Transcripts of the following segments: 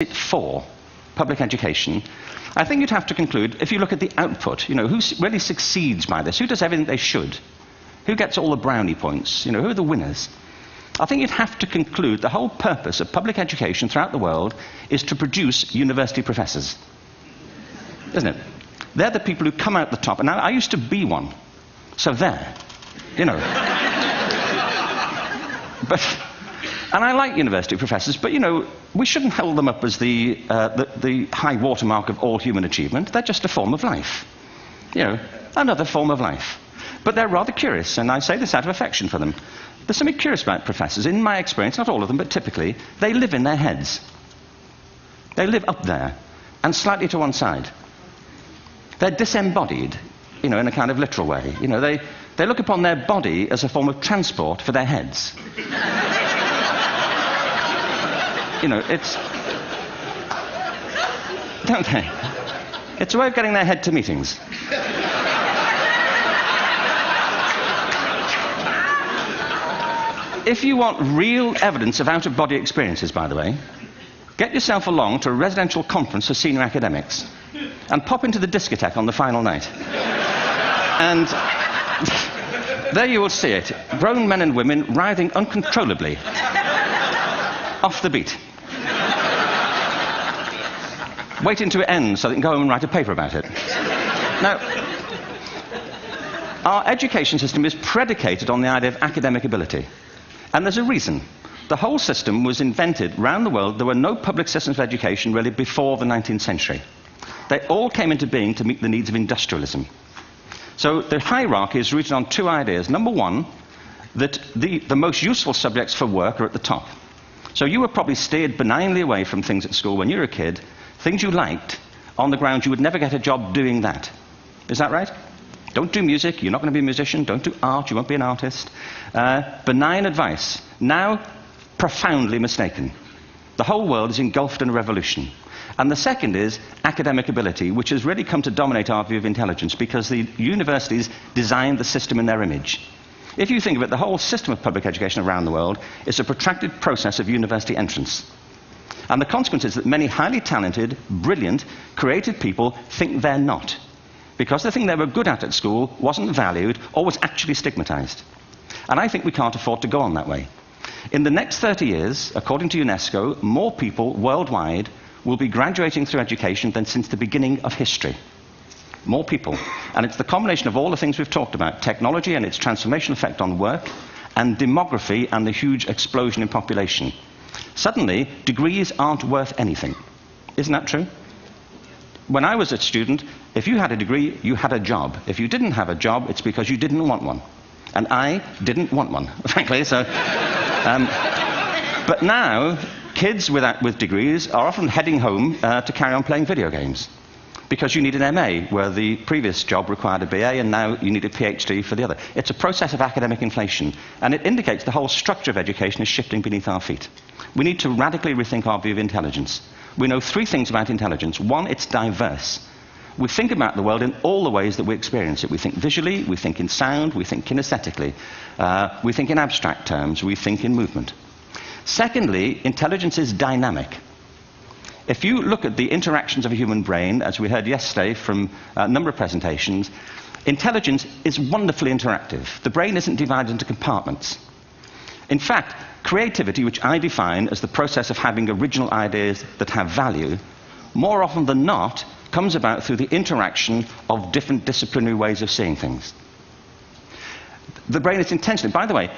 it for, public education, I think you'd have to conclude, if you look at the output, who really succeeds by this? Who does everything they should? Who gets all the brownie points? Who are the winners? I think you'd have to conclude the whole purpose of public education throughout the world is to produce university professors. Isn't it? They're the people who come out the top. And now, I used to be one. So there. And I like university professors, but, we shouldn't hold them up as the high watermark of all human achievement. They're just a form of life. Another form of life. But they're rather curious, and I say this out of affection for them. There's something curious about professors. In my experience, not all of them, but typically, they live in their heads. They live up there, and slightly to one side. They're disembodied, in a kind of literal way. They look upon their body as a form of transport for their heads. Don't they? It's a way of getting their head to meetings. If you want real evidence of out-of-body experiences, by the way, get yourself along to a residential conference for senior academics and pop into the discotheque on the final night. And there you will see it. Grown men and women writhing uncontrollably off the beat. Waiting to end so they can go home and write a paper about it. Now, our education system is predicated on the idea of academic ability. And there's a reason. The whole system was invented around the world. There were no public systems of education really before the 19th century. They all came into being to meet the needs of industrialism. So the hierarchy is rooted on two ideas. Number one, that the most useful subjects for work are at the top. So you were probably steered benignly away from things at school when you were a kid, things you liked, on the ground you would never get a job doing that. Is that right? Don't do music, you're not going to be a musician. Don't do art, you won't be an artist. Benign advice. Now, profoundly mistaken. The whole world is engulfed in a revolution. And the second is academic ability, which has really come to dominate our view of intelligence because the universities designed the system in their image. If you think of it, the whole system of public education around the world is a protracted process of university entrance. And the consequence is that many highly talented, brilliant, creative people think they're not. Because the thing they were good at school wasn't valued or was actually stigmatized. And I think we can't afford to go on that way. In the next 30 years, according to UNESCO, more people worldwide will be graduating through education than since the beginning of history. More people. And it's the combination of all the things we've talked about, technology and its transformational effect on work, and demography and the huge explosion in population. Suddenly, degrees aren't worth anything. Isn't that true? When I was a student, if you had a degree, you had a job. If you didn't have a job, it's because you didn't want one. And I didn't want one, frankly. So, but now, kids with degrees are often heading home to carry on playing video games. Because you need an MA, where the previous job required a BA, and now you need a PhD for the other. It's a process of academic inflation, and it indicates the whole structure of education is shifting beneath our feet. We need to radically rethink our view of intelligence. We know three things about intelligence. One, it's diverse. We think about the world in all the ways that we experience it. We think visually, we think in sound, we think kinesthetically, we think in abstract terms, we think in movement. Secondly, intelligence is dynamic. If you look at the interactions of a human brain, as we heard yesterday from a number of presentations, intelligence is wonderfully interactive. The brain isn't divided into compartments. In fact, creativity, which I define as the process of having original ideas that have value, more often than not, comes about through the interaction of different disciplinary ways of seeing things. The brain is intentionally... By the way,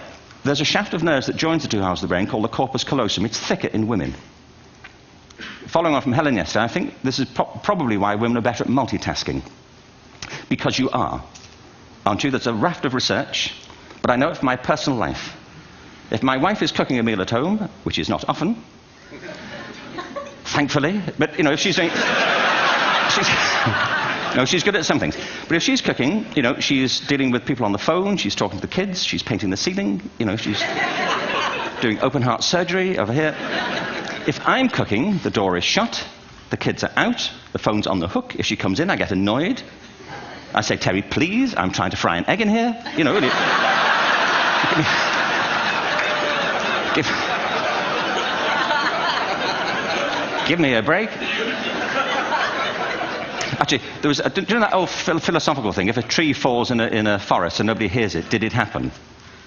there's a shaft of nerves that joins the two halves of the brain called the corpus callosum. It's thicker in women. Following on from Helen yesterday, I think this is probably why women are better at multitasking. Because you are. Aren't you? There's a raft of research, but I know it from my personal life. If my wife is cooking a meal at home, which is not often, thankfully, but, if she's doing... she's good at some things. But if she's cooking, she's dealing with people on the phone, she's talking to the kids, she's painting the ceiling, she's doing open heart surgery over here. If I'm cooking, the door is shut, the kids are out, the phone's on the hook. If she comes in, I get annoyed. I say, Terry, please, I'm trying to fry an egg in here. Really. Give me a break. Actually, there was, do you know that old philosophical thing? If a tree falls in a forest and nobody hears it, did it happen?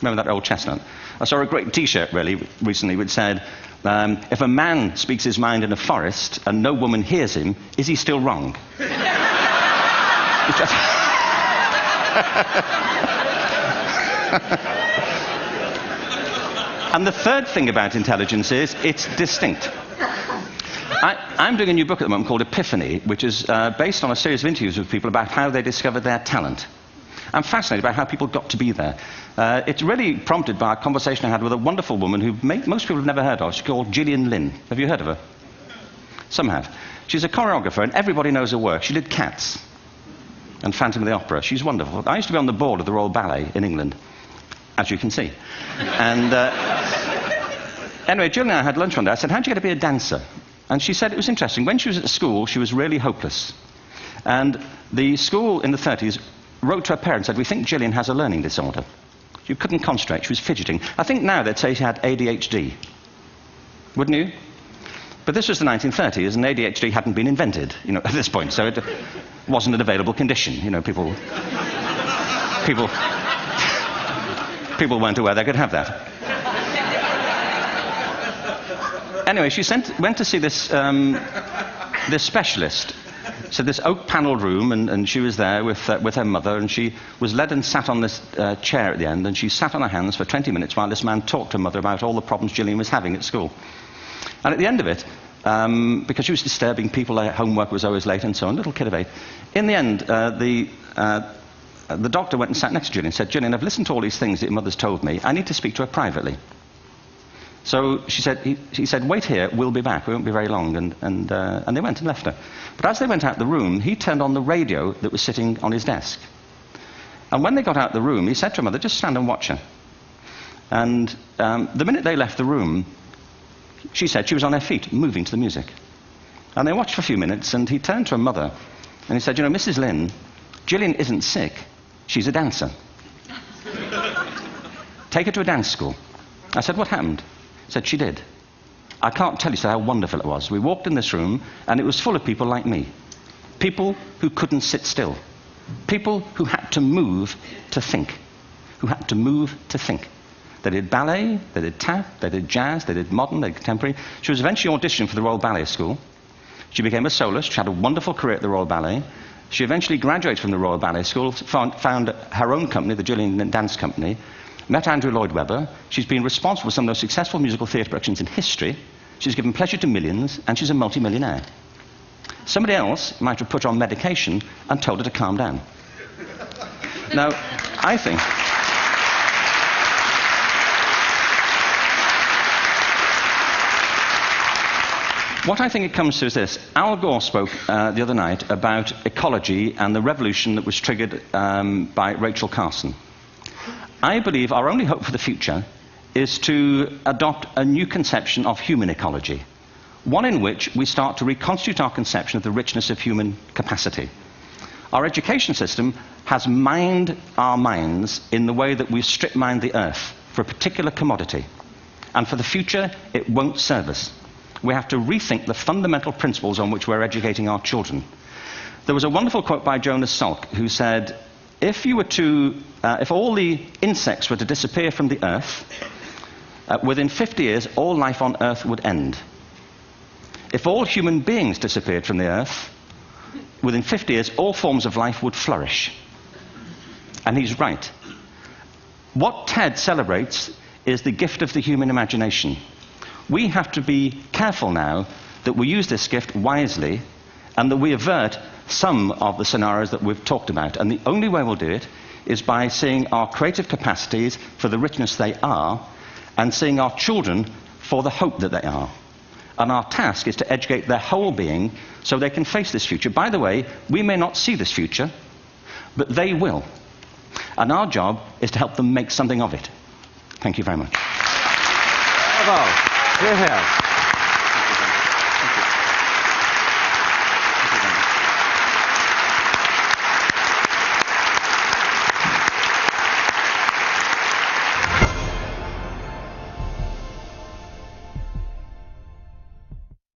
Remember that old chestnut? I saw a great T-shirt recently which said, if a man speaks his mind in a forest and no woman hears him, is he still wrong? And the third thing about intelligence is it's distinct. I'm doing a new book at the moment called Epiphany, which is based on a series of interviews with people about how they discovered their talent. I'm fascinated by how people got to be there. It's really prompted by a conversation I had with a wonderful woman who most people have never heard of. She's called Gillian Lynn. Have you heard of her? Some have. She's a choreographer, and everybody knows her work. She did Cats and Phantom of the Opera. She's wonderful. I used to be on the board of the Royal Ballet in England, as you can see. And anyway, Gillian and I had lunch one day. I said, how'd you get to be a dancer? And she said it was interesting. When she was at school, she was really hopeless. And the school in the 30s wrote to her parents and said, we think Gillian has a learning disorder. She couldn't concentrate. She was fidgeting. I think now they'd say she had ADHD. Wouldn't you? But this was the 1930s, and ADHD hadn't been invented, at this point. So it wasn't an available condition. People weren't aware they could have that. Anyway, she went to see this specialist. So this oak-panelled room, and she was there with her mother, and she was led and sat on this chair at the end, and she sat on her hands for 20 minutes while this man talked to her mother about all the problems Gillian was having at school. And at the end of it, because she was disturbing people, her homework was always late and so on, little kid of 8, in the end, the doctor went and sat next to Gillian and said, Gillian, I've listened to all these things that your mother's told me. I need to speak to her privately. So he said, wait here, we'll be back, we won't be very long, and they went and left her. But as they went out the room, he turned on the radio that was sitting on his desk. And when they got out the room, he said to her mother, just stand and watch her. And the minute they left the room, she said she was on her feet, moving to the music. And they watched for a few minutes, and he turned to her mother, and he said, Mrs. Lynn, Gillian isn't sick, she's a dancer. Take her to a dance school. I said, what happened? He said, she did. I can't tell you how wonderful it was. We walked in this room, and it was full of people like me. People who couldn't sit still. People who had to move to think. Who had to move to think. They did ballet, they did tap, they did jazz, they did modern, they did contemporary. She was eventually auditioned for the Royal Ballet School. She became a soloist. She had a wonderful career at the Royal Ballet. She eventually graduated from the Royal Ballet School, found her own company, the Gillian Dance Company, met Andrew Lloyd Webber. She's been responsible for some of the most successful musical theatre productions in history. She's given pleasure to millions, and she's a multi-millionaire. Somebody else might have put her on medication and told her to calm down. Now, I think... What I think it comes to is this. Al Gore spoke the other night about ecology and the revolution that was triggered by Rachel Carson. I believe our only hope for the future is to adopt a new conception of human ecology, one in which we start to reconstitute our conception of the richness of human capacity. Our education system has mined our minds in the way that we've strip-mined the earth for a particular commodity, and for the future it won't serve us. We have to rethink the fundamental principles on which we're educating our children. There was a wonderful quote by Jonas Salk, who said, if all the insects were to disappear from the earth, within 50 years, all life on earth would end. If all human beings disappeared from the earth, within 50 years, all forms of life would flourish. And he's right. What TED celebrates is the gift of the human imagination. We have to be careful now that we use this gift wisely and that we avert some of the scenarios that we've talked about. And the only way we'll do it is by seeing our creative capacities for the richness they are and seeing our children for the hope that they are. And our task is to educate their whole being so they can face this future. By the way, we may not see this future, but they will. And our job is to help them make something of it. Thank you very much. Bravo. Here.